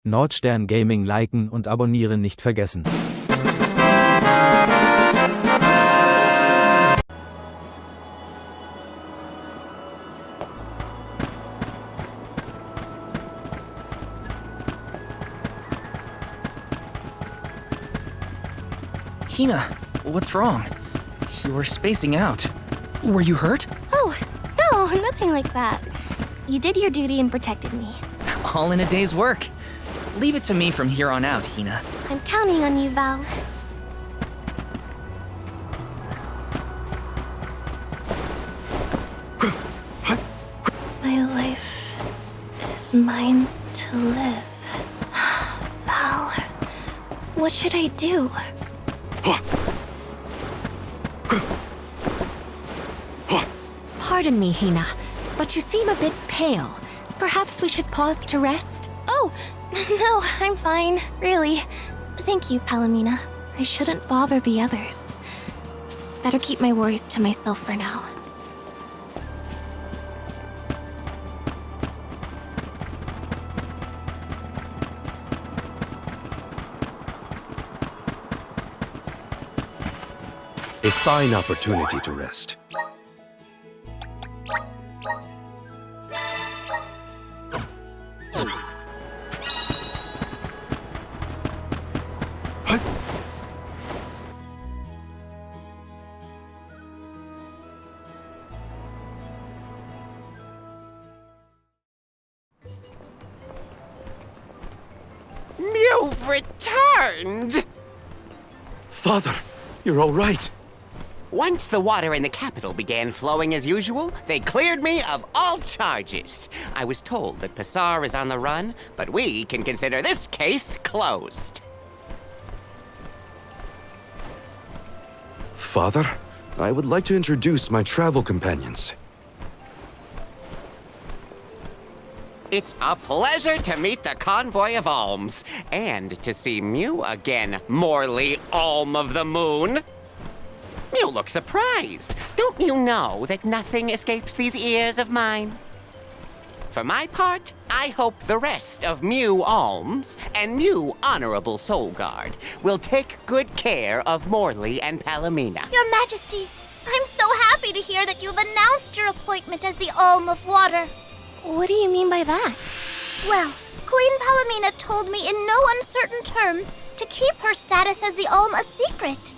Nordstern Gaming liken und abonnieren nicht vergessen. Hina, what's wrong? You were spacing out. Were you hurt? Oh, no, nothing like that. You did your duty and protected me. All in a day's work. Leave it to me from here on out, Hina. I'm counting on you, Val. My life is mine to live. Val, what should I do? Pardon me, Hina, but you seem a bit pale. Perhaps we should pause to rest? Oh, no, I'm fine, really. Thank you, Palomina. I shouldn't bother the others. Better keep my worries to myself for now. A fine opportunity to rest. You've returned! Father, you're all right. Once the water in the capital began flowing as usual, they cleared me of all charges. I was told that Passar is on the run, but we can consider this case closed. Father, I would like to introduce my travel companions. It's a pleasure to meet the convoy of alms, and to see Mew again, Morley Alm of the Moon. You look surprised. Don't you know that nothing escapes these ears of mine? For my part, I hope the rest of Mew Alms and Mew Honorable Soul Guard will take good care of Morley and Palomina. Your Majesty, I'm so happy to hear that you've announced your appointment as the Alm of Water. What do you mean by that? Well, Queen Palomina told me in no uncertain terms to keep her status as the Alm a secret.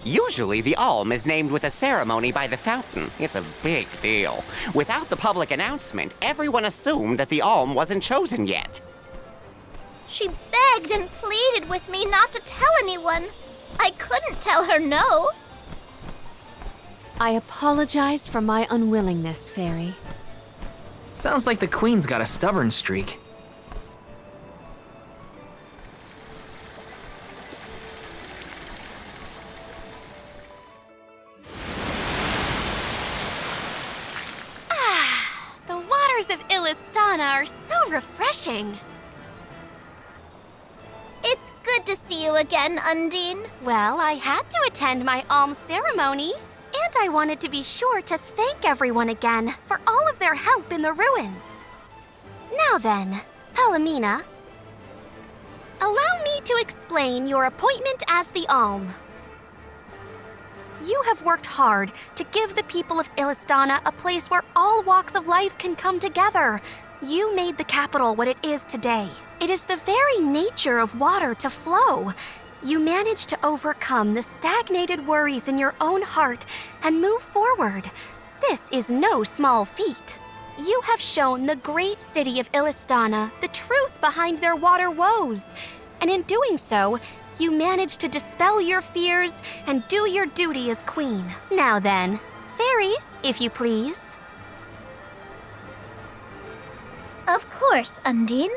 Usually, the Alm is named with a ceremony by the fountain. It's a big deal. Without the public announcement, everyone assumed that the Alm wasn't chosen yet. She begged and pleaded with me not to tell anyone. I couldn't tell her no. I apologize for my unwillingness, Fairy. Sounds like the Queen's got a stubborn streak. The waters of Illistana are so refreshing. It's good to see you again, Undine. Well, I had to attend my alms ceremony, and I wanted to be sure to thank everyone again for all of their help in the ruins. Now then, Palomina, allow me to explain your appointment as the Alm. You have worked hard to give the people of Illistana a place where all walks of life can come together. You made the capital what it is today. It is the very nature of water to flow. You managed to overcome the stagnated worries in your own heart and move forward. This is no small feat. You have shown the great city of Illistana the truth behind their water woes. And in doing so, you managed to dispel your fears and do your duty as queen. Now then, Fairy, if you please. Of course, Undine.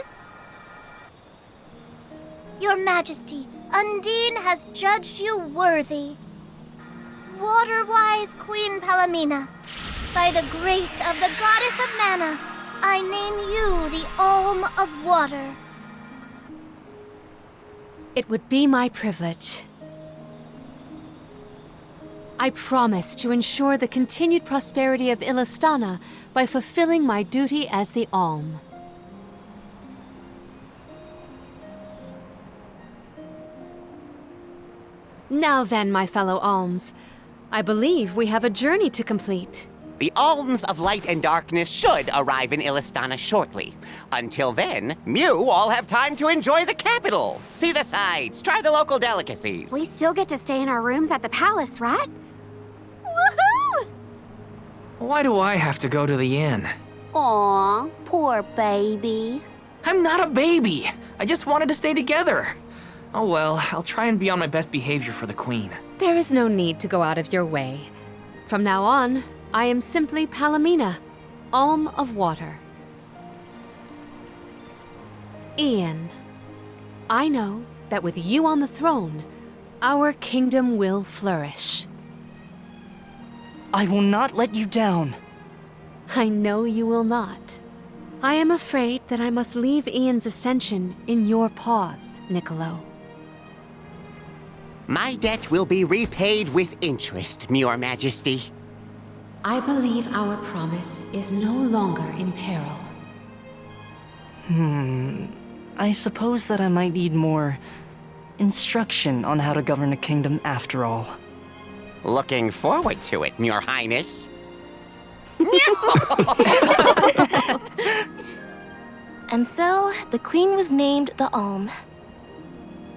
Your Majesty, Undine has judged you worthy. Water-wise Queen Palomina, by the grace of the Goddess of Mana, I name you the Alm of Water. It would be my privilege. I promise to ensure the continued prosperity of Illistana by fulfilling my duty as the Alm. Now then, my fellow alms, I believe we have a journey to complete. The alms of light and darkness should arrive in Illistana shortly. Until then, Mew all have time to enjoy the capital. See the sights, try the local delicacies. We still get to stay in our rooms at the palace, right? Woohoo! Why do I have to go to the inn? Aw, poor baby. I'm not a baby. I just wanted to stay together. Oh well, I'll try and be on my best behavior for the queen. There is no need to go out of your way. From now on, I am simply Palomina, Alm of Water. Ian, I know that with you on the throne, our kingdom will flourish. I will not let you down. I know you will not. I am afraid that I must leave Ian's ascension in your paws, Niccolo. My debt will be repaid with interest, Your Majesty. I believe our promise is no longer in peril. I suppose that I might need more instruction on how to govern a kingdom after all. Looking forward to it, Your Highness. And so, the queen was named the Alm.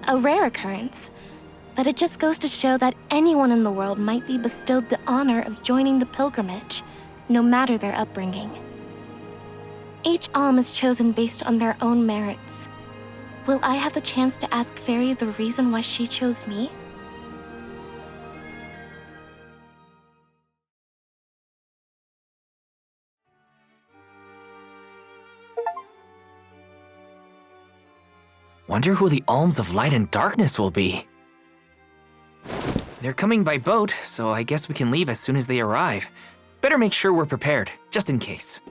A rare occurrence, but it just goes to show that anyone in the world might be bestowed the honor of joining the pilgrimage, no matter their upbringing. Each Alm is chosen based on their own merits. Will I have the chance to ask Fairy the reason why she chose me? Wonder who the alms of light and darkness will be. They're coming by boat, so I guess we can leave as soon as they arrive. Better make sure we're prepared, just in case.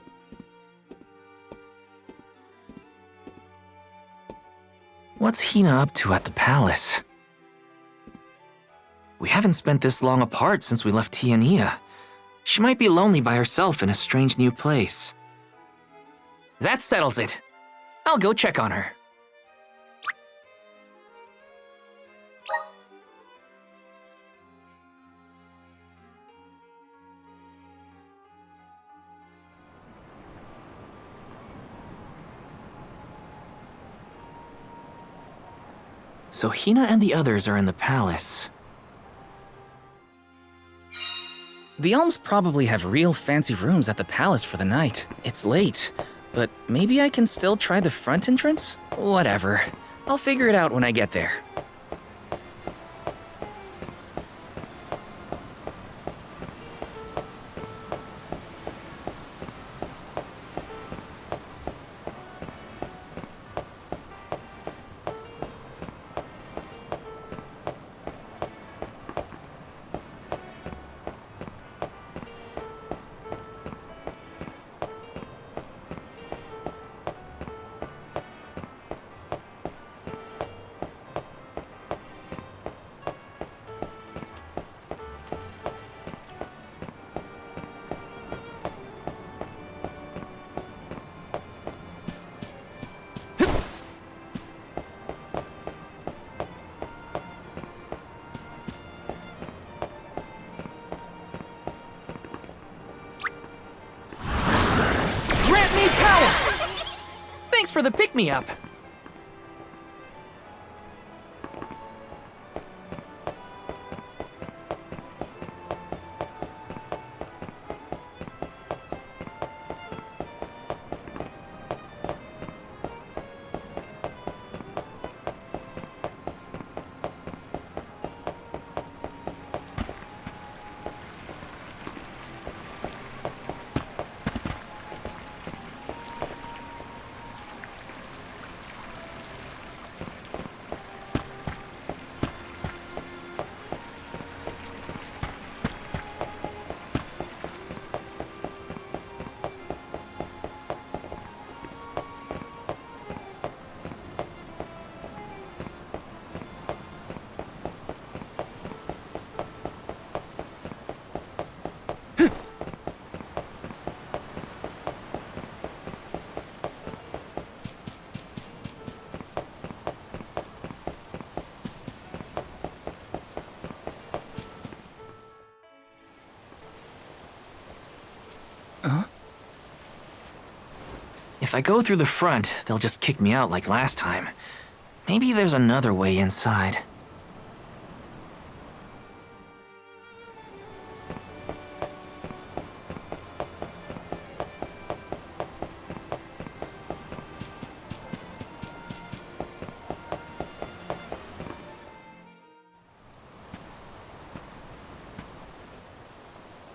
What's Hina up to at the palace? We haven't spent this long apart since we left Tiania. She might be lonely by herself in a strange new place. That settles it. I'll go check on her. So Hina and the others are in the palace. The Alms probably have real fancy rooms at the palace for the night. It's late, but maybe I can still try the front entrance? Whatever. I'll figure it out when I get there. Thanks for the pick-me-up. If I go through the front, they'll just kick me out like last time. Maybe there's another way inside.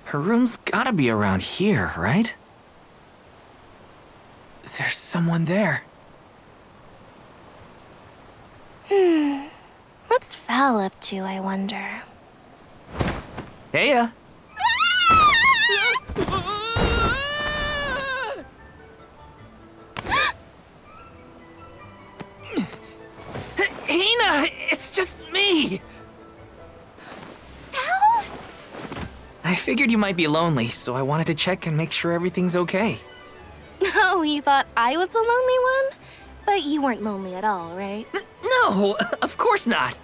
Her room's gotta be around here, right? There's someone there. What's Val up to, I wonder? Heya! Hina! It's just me! Val? I figured you might be lonely, so I wanted to check and make sure everything's okay. Oh, you thought I was the lonely one? But you weren't lonely at all, right? No, of course not.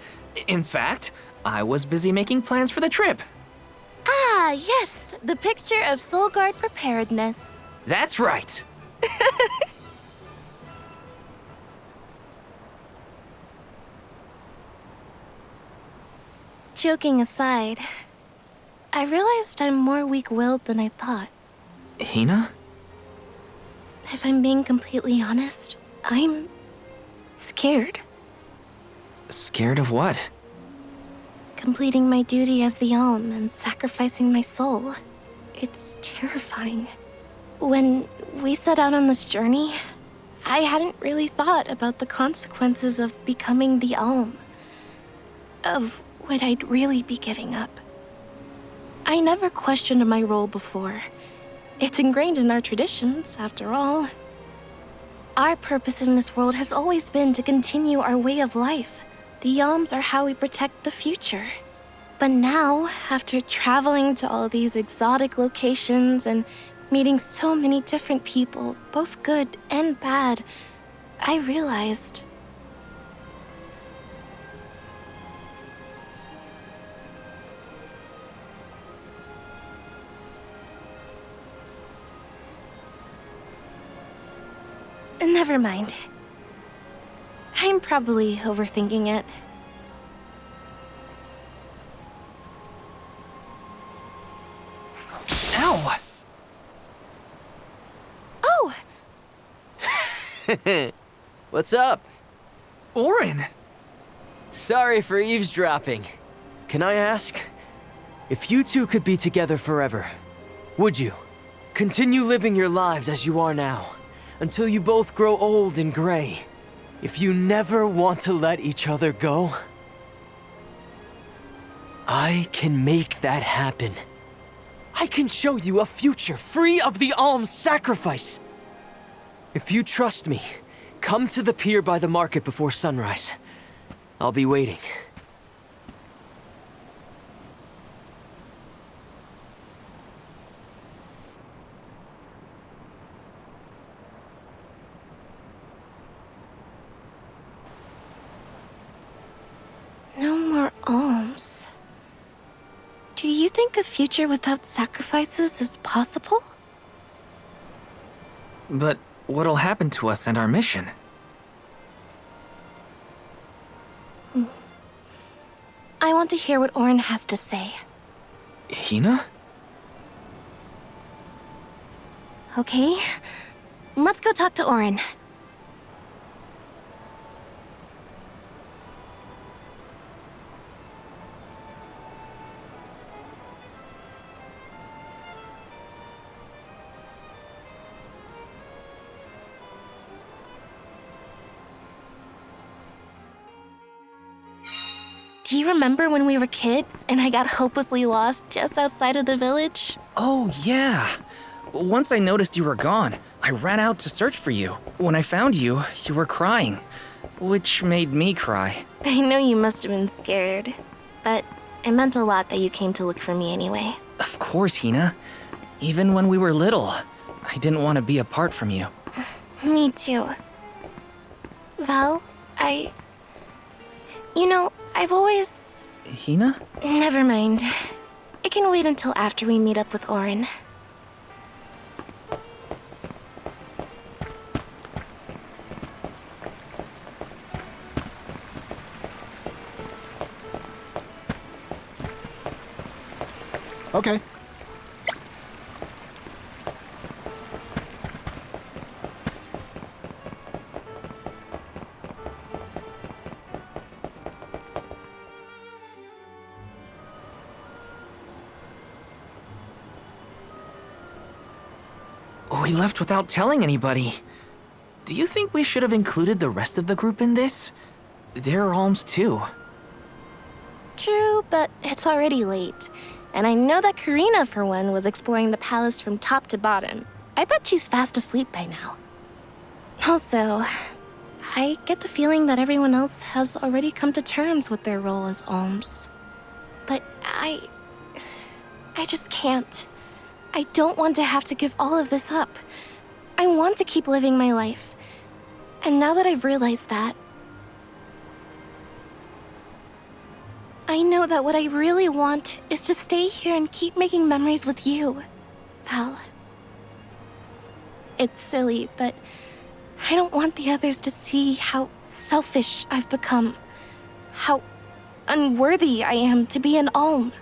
In fact, I was busy making plans for the trip. Ah, yes, the picture of Soul Guard preparedness. That's right. Joking aside, I realized I'm more weak-willed than I thought. Hina? If I'm being completely honest, I'm scared. Scared of what? Completing my duty as the Alm and sacrificing my soul. It's terrifying. When we set out on this journey, I hadn't really thought about the consequences of becoming the Alm. Of what I'd really be giving up. I never questioned my role before. It's ingrained in our traditions, after all. Our purpose in this world has always been to continue our way of life. The Yalms are how we protect the future. But now, after traveling to all these exotic locations and meeting so many different people, both good and bad, I realized... Never mind. I'm probably overthinking it. Ow! Oh! What's up? Oren! Sorry for eavesdropping. Can I ask? If you two could be together forever, would you? Continue living your lives as you are now, until you both grow old and gray. If you never want to let each other go, I can make that happen. I can show you a future free of the alms sacrifice. If you trust me, come to the pier by the market before sunrise. I'll be waiting. No more alms. Do you think a future without sacrifices is possible? But what'll happen to us and our mission? I want to hear what Oren has to say. Hina? Okay, let's go talk to Oren. Do you remember when we were kids and I got hopelessly lost just outside of the village? Oh, yeah. Once I noticed you were gone, I ran out to search for you. When I found you, you were crying, which made me cry. I know you must have been scared, but it meant a lot that you came to look for me anyway. Of course, Hina. Even when we were little, I didn't want to be apart from you. Me too. Val, You know, I've always... Hina? Never mind. It can wait until after we meet up with Oren. Okay. We left without telling anybody. Do you think we should have included the rest of the group in this? They're alms too. True, but it's already late. And I know that Karina, for one, was exploring the palace from top to bottom. I bet she's fast asleep by now. Also, I get the feeling that everyone else has already come to terms with their role as alms. But I just can't. I don't want to have to give all of this up. I want to keep living my life. And now that I've realized that, I know that what I really want is to stay here and keep making memories with you, Val. It's silly, but I don't want the others to see how selfish I've become. How unworthy I am to be an alm.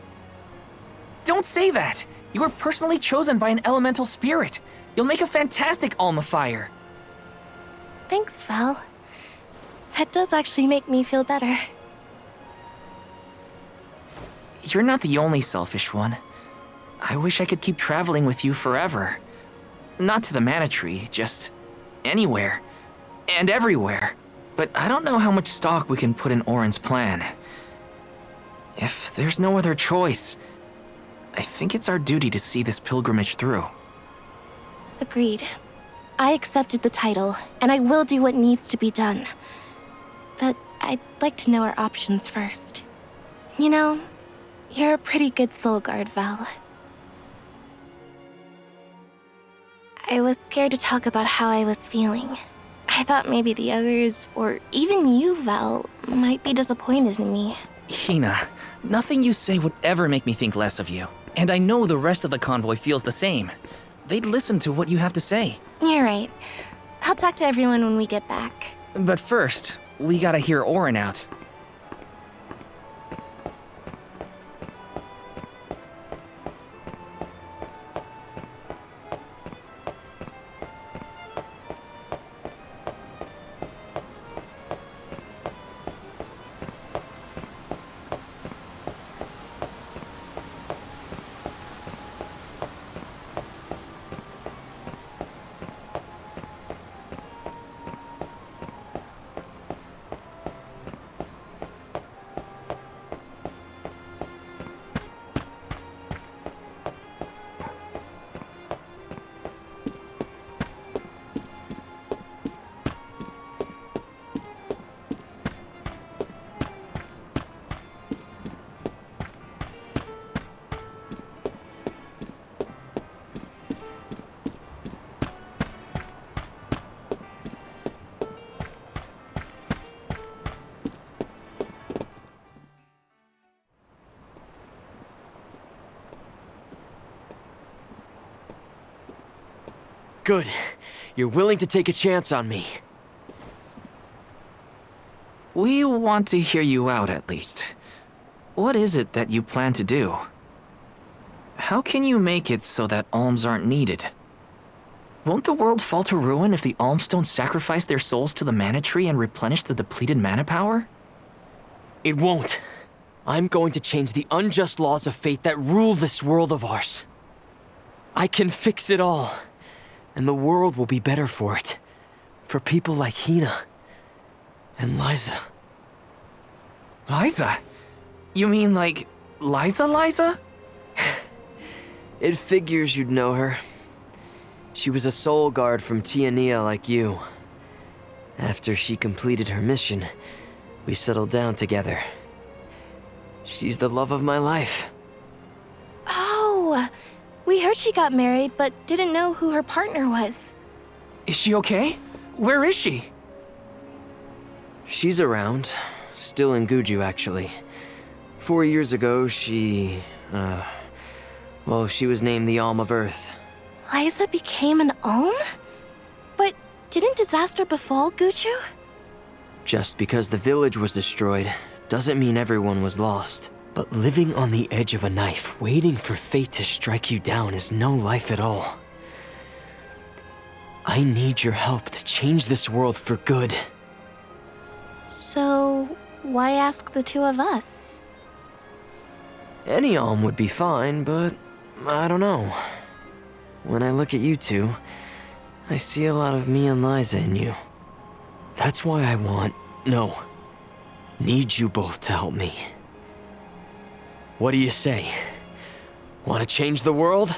Don't say that! You were personally chosen by an elemental spirit. You'll make a fantastic almifier. Thanks, Val. That does actually make me feel better. You're not the only selfish one. I wish I could keep traveling with you forever. Not to the Mana Tree, just anywhere. And everywhere. But I don't know how much stock we can put in Oren's plan. If there's no other choice, I think it's our duty to see this pilgrimage through. Agreed. I accepted the title, and I will do what needs to be done. But I'd like to know our options first. You know, you're a pretty good soul guard, Val. I was scared to talk about how I was feeling. I thought maybe the others, or even you, Val, might be disappointed in me. Hina, nothing you say would ever make me think less of you. And I know the rest of the convoy feels the same. They'd listen to what you have to say. You're right. I'll talk to everyone when we get back. But first, we gotta hear Eoren out. Good. You're willing to take a chance on me. We want to hear you out, at least. What is it that you plan to do? How can you make it so that alms aren't needed? Won't the world fall to ruin if the alms don't sacrifice their souls to the Mana Tree and replenish the depleted mana power? It won't. I'm going to change the unjust laws of fate that rule this world of ours. I can fix it all. And the world will be better for it. For people like Hina. And Liza. Liza? You mean like Liza? It figures you'd know her. She was a soul guard from Tiania like you. After she completed her mission, we settled down together. She's the love of my life. Oh, we heard she got married, but didn't know who her partner was. Is she okay? Where is she? She's around. Still in Guju, actually. 4 years ago, she was named the Alm of Earth. Liza became an alm? But didn't disaster befall Guju? Just because the village was destroyed doesn't mean everyone was lost. But living on the edge of a knife, waiting for fate to strike you down is no life at all. I need your help to change this world for good. So, why ask the two of us? Any alm would be fine, but I don't know. When I look at you two, I see a lot of me and Liza in you. That's why I need you both to help me. What do you say? Want to change the world?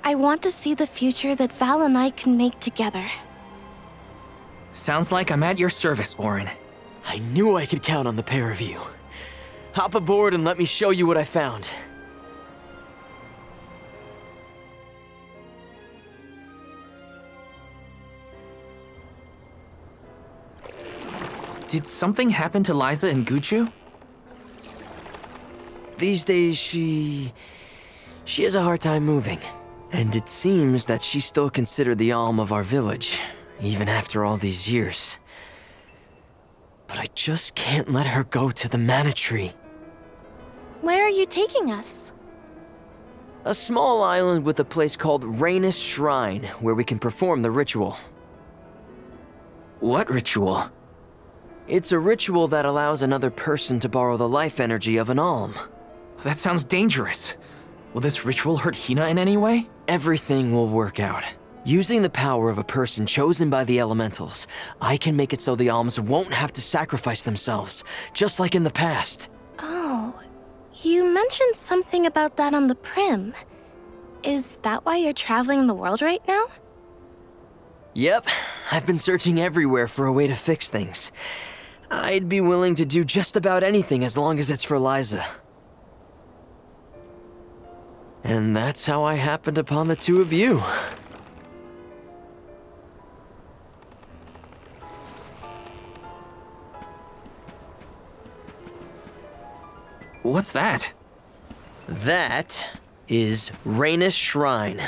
I want to see the future that Val and I can make together. Sounds like I'm at your service, Eoren. I knew I could count on the pair of you. Hop aboard and let me show you what I found. Did something happen to Liza and Guchu? These days, she has a hard time moving. And it seems that she's still considered the alm of our village, even after all these years. But I just can't let her go to the Mana Tree. Where are you taking us? A small island with a place called Rhaenys Shrine, where we can perform the ritual. What ritual? It's a ritual that allows another person to borrow the life energy of an alm. That sounds dangerous. Will this ritual hurt Hina in any way? Everything will work out. Using the power of a person chosen by the elementals, I can make it so the alms won't have to sacrifice themselves, just like in the past. Oh, you mentioned something about that on the Prim. Is that why you're traveling the world right now? Yep, I've been searching everywhere for a way to fix things. I'd be willing to do just about anything as long as it's for Liza. And that's how I happened upon the two of you. What's that? That is Rhaenys Shrine.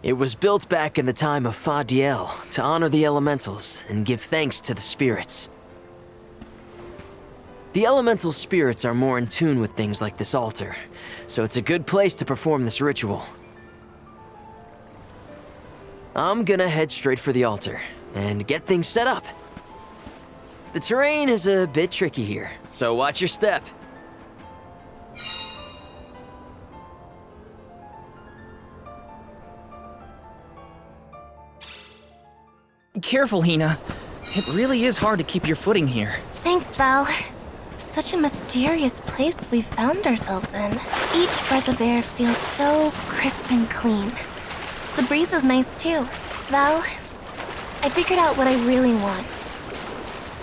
It was built back in the time of Fadiel to honor the elementals and give thanks to the spirits. The elemental spirits are more in tune with things like this altar, so it's a good place to perform this ritual. I'm gonna head straight for the altar and get things set up. The terrain is a bit tricky here, so watch your step. Careful, Hina. It really is hard to keep your footing here. Thanks, Val. Such a mysterious place we found ourselves in. Each breath of air feels so crisp and clean. The breeze is nice too. Val, I figured out what I really want.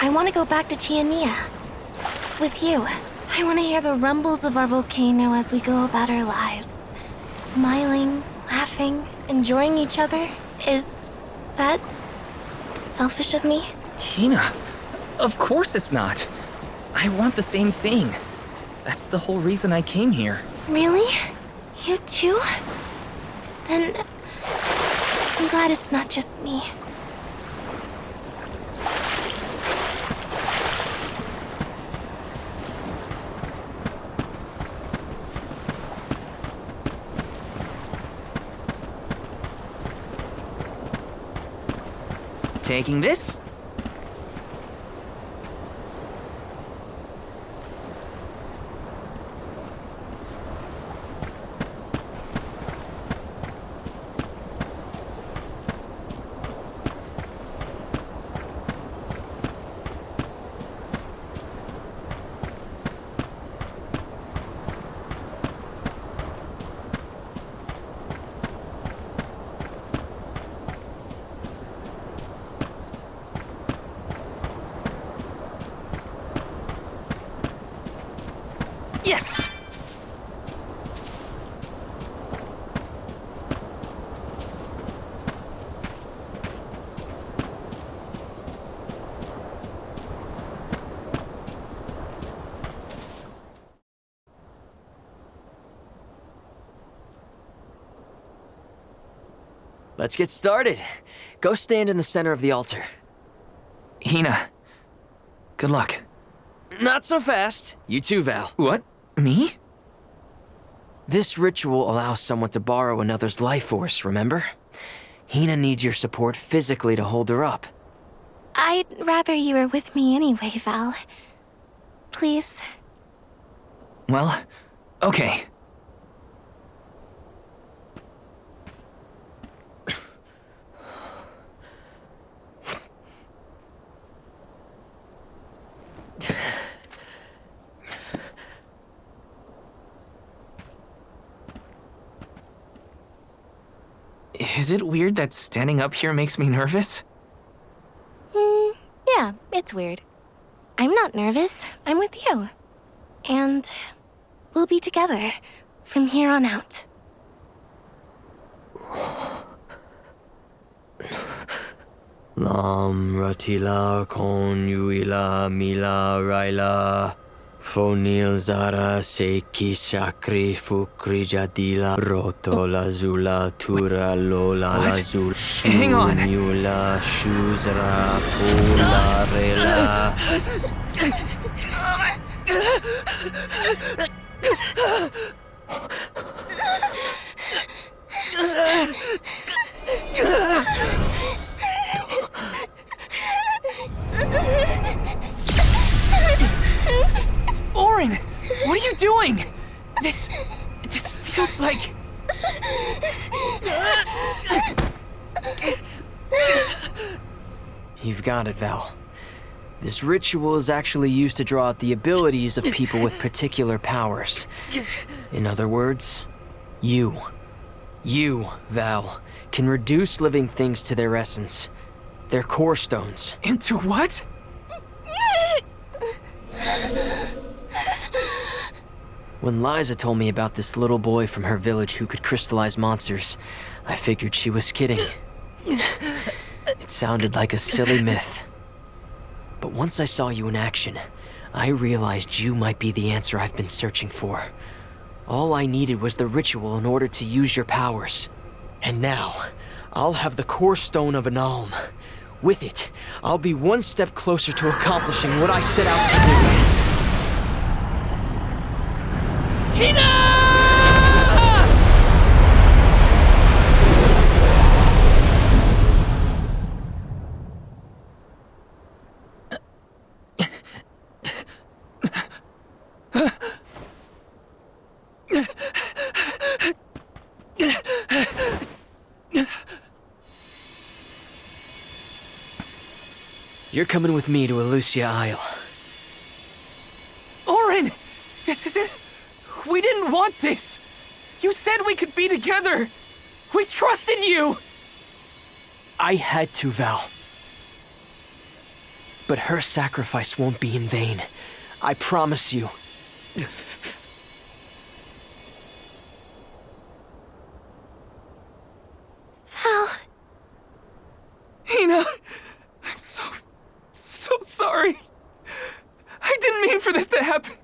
I want to go back to Tiania. With you. I want to hear the rumbles of our volcano as we go about our lives. Smiling, laughing, enjoying each other. Is that selfish of me? Hina, of course it's not. I want the same thing. That's the whole reason I came here. Really? You too? Then I'm glad it's not just me. Taking this? Yes! Let's get started. Go stand in the center of the altar. Hina, good luck. Not so fast. You too, Val. What? Me? This ritual allows someone to borrow another's life force, remember? Hina needs your support physically to hold her up. I'd rather you were with me anyway, Val. Please. Well, okay. Is it weird that standing up here makes me nervous? Yeah, it's weird. I'm not nervous. I'm with you. And we'll be together from here on out. Lam ratila kon yuila mila raila fonil zara seki shakri fukri jadila roto lazula tura lola What? lazul Hang on. shula shuzra pula rela. Oren, what are you doing? This feels like... You've got it, Val. This ritual is actually used to draw out the abilities of people with particular powers. In other words, you, Val, can reduce living things to their essence, their core stones. Into what? When Liza told me about this little boy from her village who could crystallize monsters, I figured she was kidding. It sounded like a silly myth. But once I saw you in action, I realized you might be the answer I've been searching for. All I needed was the ritual in order to use your powers. And now, I'll have the core stone of an alm. With it, I'll be one step closer to accomplishing what I set out to do. Hina! You're coming with me to Elusia Isle. Oren! This isn't... We didn't want this! You said we could be together! We trusted you! I had to, Val. But her sacrifice won't be in vain. I promise you. Val. Hina! I'm so sorry. I didn't mean for this to happen.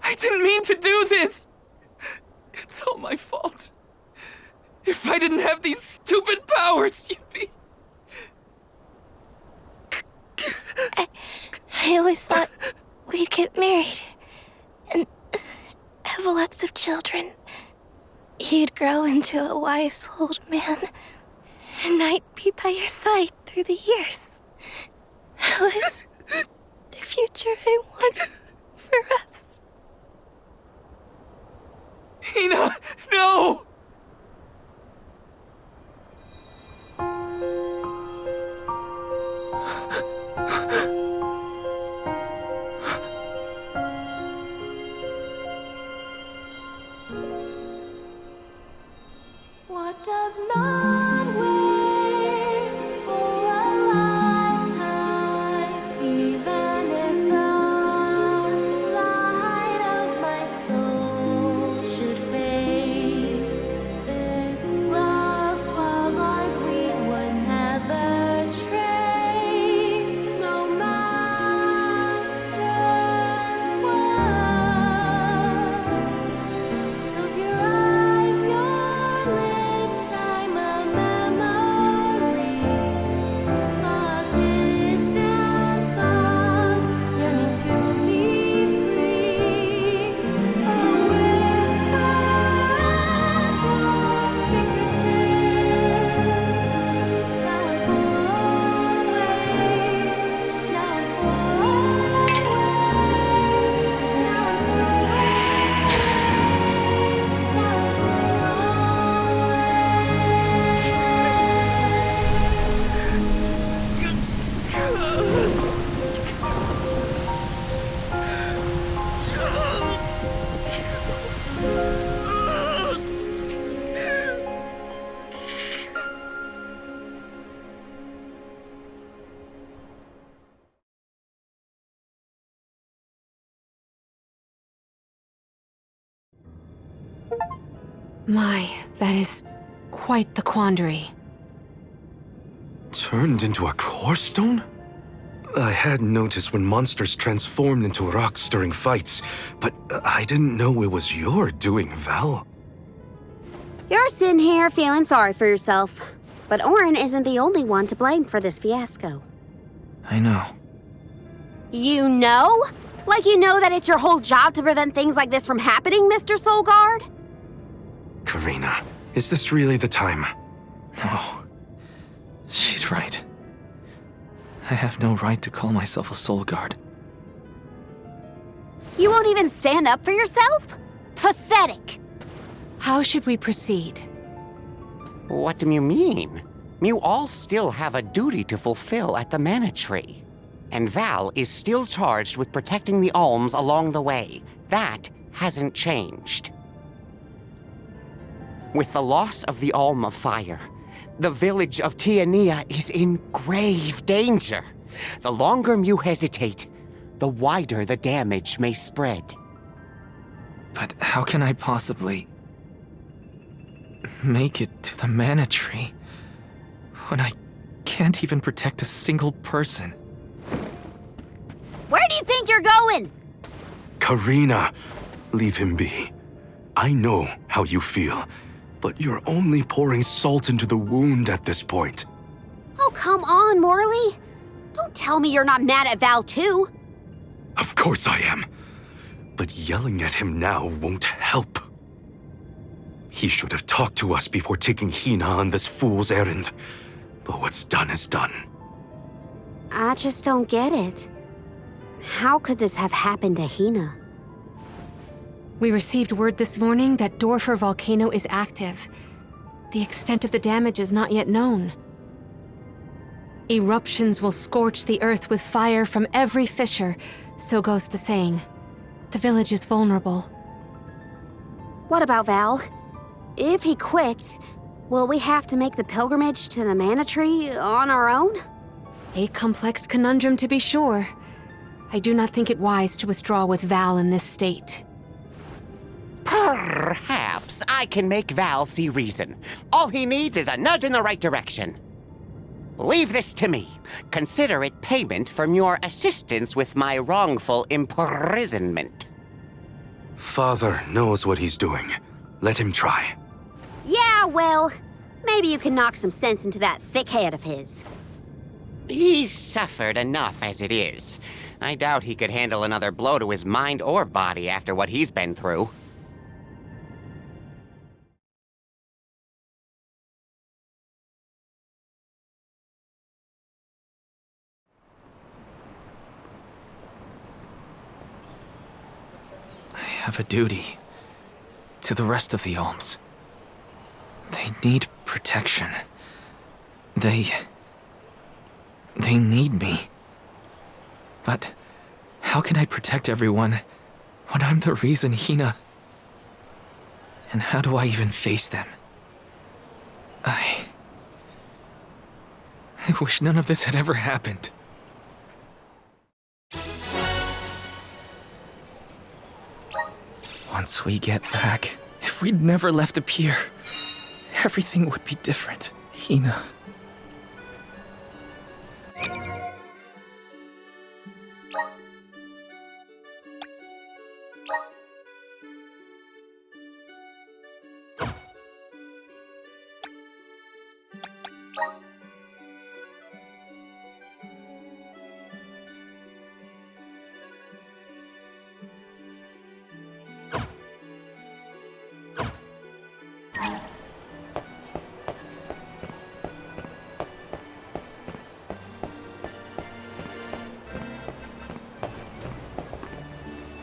I didn't mean to do this. It's all my fault. If I didn't have these stupid powers, you'd be... I always thought we'd get married and have lots of children. You'd grow into a wise old man, and I'd be by your side through the years. That was the future I wanted for us. Hina, no! What does not wait for a lifetime, even if the light of my soul should fade? My, that is quite the quandary. Turned into a core stone? I had noticed when monsters transformed into rocks during fights, but I didn't know it was your doing, Val. You're sitting here feeling sorry for yourself. But Eoren isn't the only one to blame for this fiasco. I know. You know? Like you know that it's your whole job to prevent things like this from happening, Mr. Soulguard? Karina, is this really the time? No. She's right. I have no right to call myself a soul guard. You won't even stand up for yourself? Pathetic. How should we proceed? What do you mean? You all still have a duty to fulfill at the Mana Tree. And Val is still charged with protecting the alms along the way. That hasn't changed. With the loss of the Alm of Fire, the village of Tiania is in grave danger. The longer you hesitate, the wider the damage may spread. But how can I possibly make it to the Mana Tree when I can't even protect a single person? Where do you think you're going? Karina, leave him be. I know how you feel, but you're only pouring salt into the wound at this point. Oh, come on, Morley. Don't tell me you're not mad at Val, too. Of course I am. But yelling at him now won't help. He should have talked to us before taking Hina on this fool's errand. But what's done is done. I just don't get it. How could this have happened to Hina? We received word this morning that Dorfer volcano is active. The extent of the damage is not yet known. Eruptions will scorch the earth with fire from every fissure, so goes the saying. The village is vulnerable. What about Val? If he quits, will we have to make the pilgrimage to the Mana Tree on our own? A complex conundrum to be sure. I do not think it wise to withdraw with Val in this state. Perhaps I can make Val see reason. All he needs is a nudge in the right direction. Leave this to me. Consider it payment from your assistance with my wrongful imprisonment. Father knows what he's doing. Let him try. Yeah, well, maybe you can knock some sense into that thick head of his. He's suffered enough as it is. I doubt he could handle another blow to his mind or body after what he's been through. I have a duty to the rest of the alms. They need protection. They need me. But how can I protect everyone when I'm the reason Hina... And how do I even face them? I wish none of this had ever happened. Once we get back, if we'd never left the pier, everything would be different, Hina.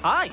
Hi!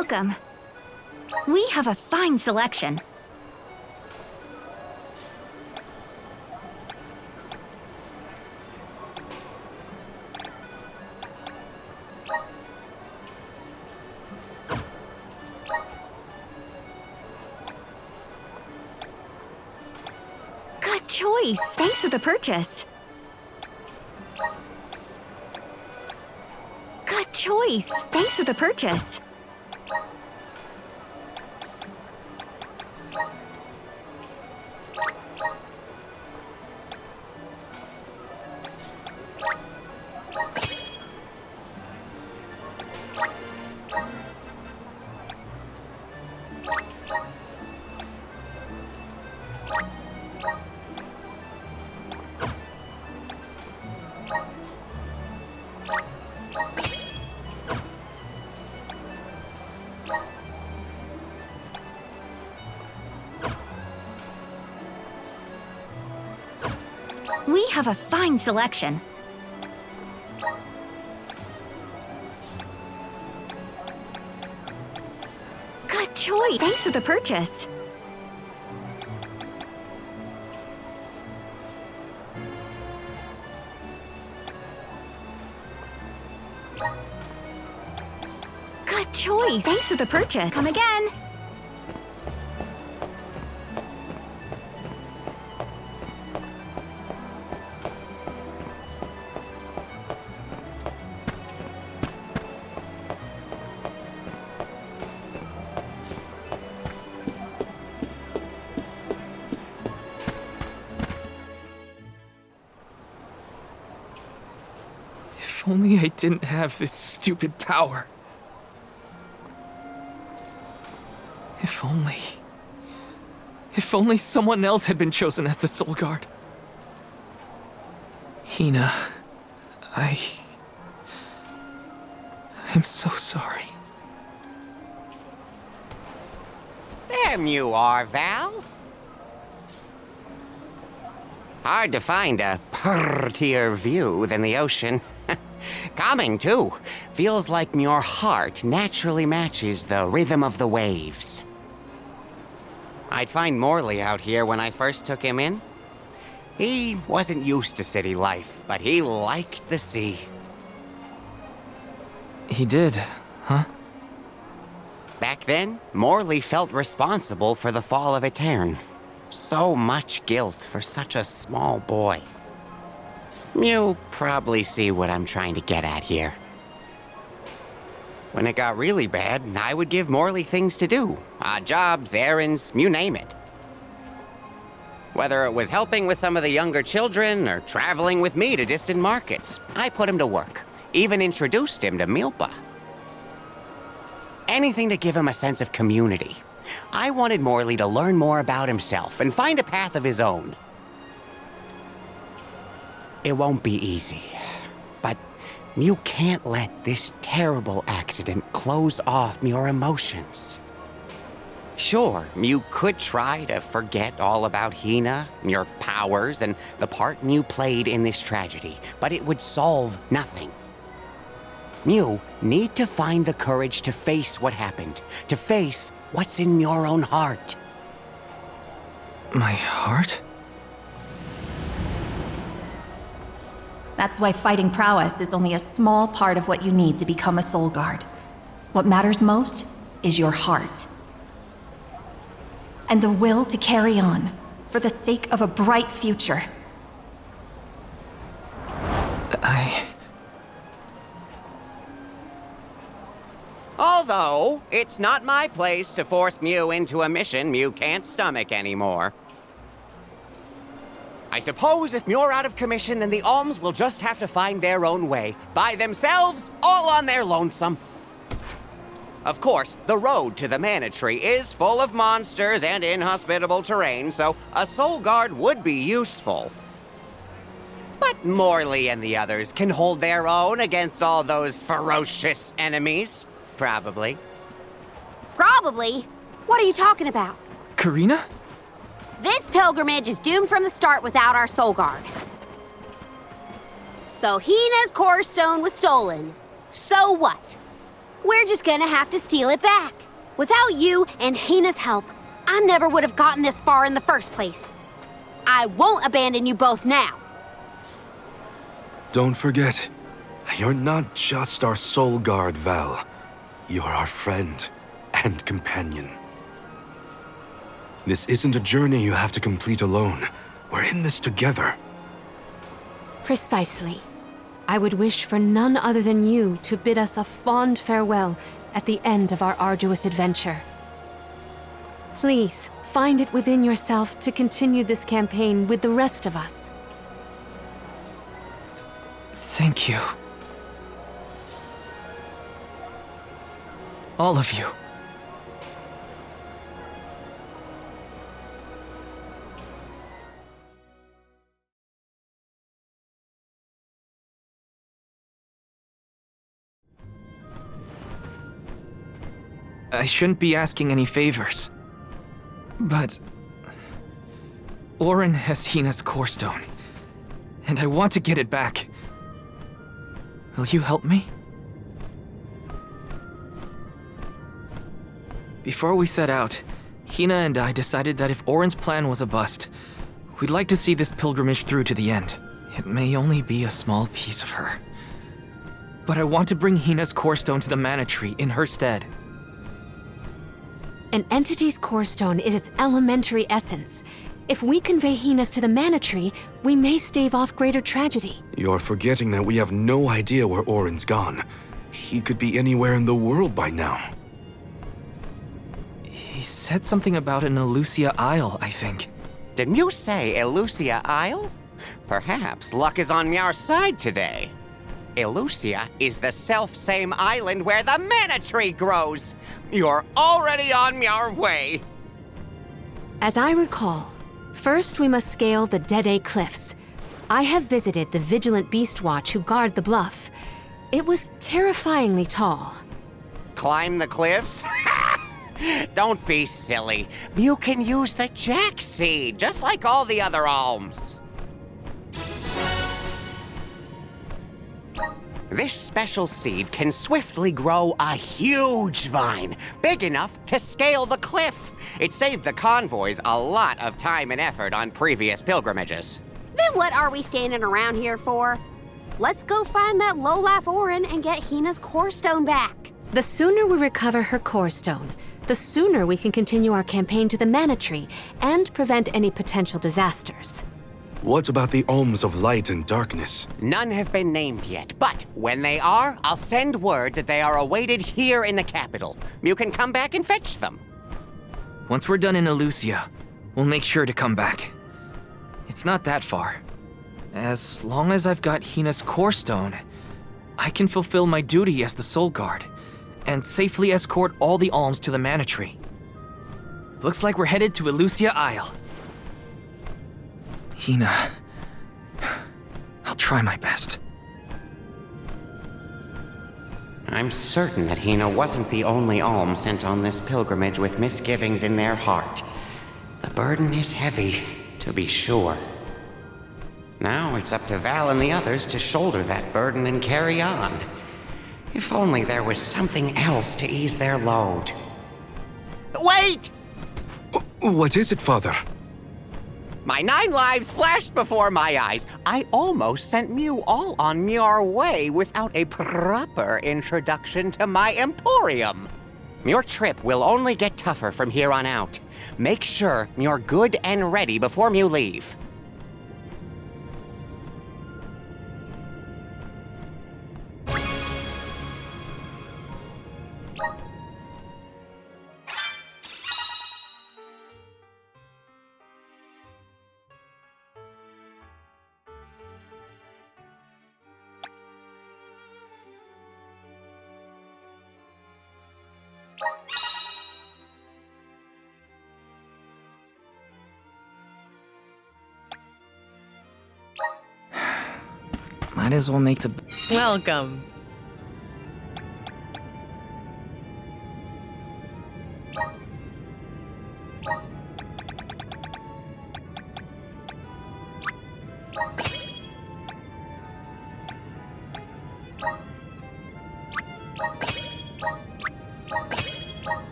Welcome. We have a fine selection. Good choice. Thanks for the purchase. Good choice. Thanks for the purchase. We have a fine selection. Good choice. Thanks for the purchase. Good choice. Thanks for the purchase. Come again. If only I didn't have this stupid power. If only... If only someone else had been chosen as the Soul Guard. Hina, I'm so sorry. There you are, Val. Hard to find a prettier view than the ocean. Calming, too. Feels like your heart naturally matches the rhythm of the waves. I'd find Morley out here when I first took him in. He wasn't used to city life, but he liked the sea. He did, huh? Back then, Morley felt responsible for the fall of Eoren. So much guilt for such a small boy. You probably see what I'm trying to get at here. When it got really bad, I would give Morley things to do. Odd jobs, errands, you name it. Whether it was helping with some of the younger children or traveling with me to distant markets, I put him to work. Even introduced him to Milpa. Anything to give him a sense of community. I wanted Morley to learn more about himself and find a path of his own. It won't be easy, but you can't let this terrible accident close off your emotions. Sure, you could try to forget all about Hina, your powers, and the part you played in this tragedy, but it would solve nothing. You need to find the courage to face what happened, to face what's in your own heart. My heart? That's why fighting prowess is only a small part of what you need to become a Soul Guard. What matters most is your heart. And the will to carry on, for the sake of a bright future. Although, it's not my place to force Mew into a mission Mew can't stomach anymore. I suppose if Muir out of commission, then the Alms will just have to find their own way. By themselves, all on their lonesome. Of course, the road to the Mana Tree is full of monsters and inhospitable terrain, so a Soul Guard would be useful. But Morley and the others can hold their own against all those ferocious enemies. Probably. Probably? What are you talking about? Karina? This pilgrimage is doomed from the start without our Soul Guard. So Hina's core stone was stolen. So what? We're just gonna have to steal it back. Without you and Hina's help, I never would have gotten this far in the first place. I won't abandon you both now. Don't forget, you're not just our soul guard, Val. You're our friend and companion. This isn't a journey you have to complete alone. We're in this together. Precisely. I would wish for none other than you to bid us a fond farewell at the end of our arduous adventure. Please, find it within yourself to continue this campaign with the rest of us. Thank you. All of you. I shouldn't be asking any favors, but Eoren has Hina's core stone, and I want to get it back. Will you help me? Before we set out, Hina and I decided that if Oren's plan was a bust, we'd like to see this pilgrimage through to the end. It may only be a small piece of her, but I want to bring Hina's core stone to the Mana Tree in her stead. An entity's core stone is its elementary essence. If we convey Hina's to the Mana Tree, we may stave off greater tragedy. You're forgetting that we have no idea where Oren's gone. He could be anywhere in the world by now. He said something about an Elusia Isle, I think. Didn't you say Elusia Isle? Perhaps luck is on our side today. Elusia is the self-same island where the Mana Tree grows. You're already on your way. As I recall, first we must scale the Dead Cliffs. I have visited the Vigilant Beast Watch who guard the bluff. It was terrifyingly tall. Climb the cliffs? Don't be silly. You can use the Jack Seed, just like all the other alms. This special seed can swiftly grow a huge vine, big enough to scale the cliff. It saved the convoys a lot of time and effort on previous pilgrimages. Then what are we standing around here for? Let's go find that lowlife Eoren and get Hina's core stone back. The sooner we recover her core stone, the sooner we can continue our campaign to the Mana Tree and prevent any potential disasters. What about the alms of light and darkness? None have been named yet, but when they are, I'll send word that they are awaited here in the capital. You can come back and fetch them. Once we're done in Elusia, we'll make sure to come back. It's not that far. As long as I've got Hina's core stone, I can fulfill my duty as the Soul Guard and safely escort all the alms to the Mana Tree. Looks like we're headed to Elusia Isle. Hina, I'll try my best. I'm certain that Hina wasn't the only alm sent on this pilgrimage with misgivings in their heart. The burden is heavy, to be sure. Now it's up to Val and the others to shoulder that burden and carry on. If only there was something else to ease their load. Wait! What is it, Father? My 9 lives flashed before my eyes. I almost sent you all on your way without a proper introduction to my emporium. Your trip will only get tougher from here on out. Make sure you're good and ready before you leave. Might as well make the... Welcome.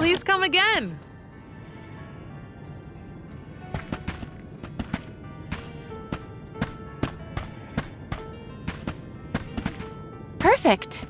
Please come again. Perfect.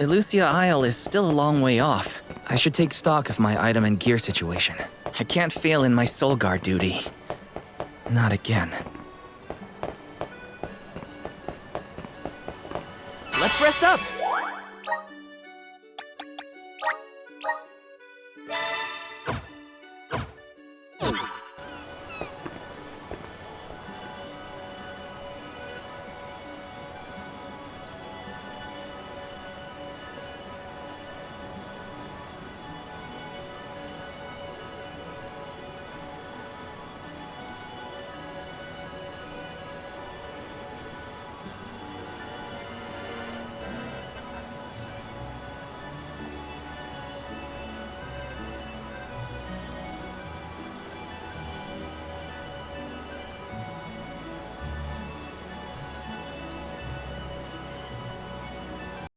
Elusia Isle is still a long way off. I should take stock of my item and gear situation. I can't fail in my soul guard duty. Not again. Let's rest up!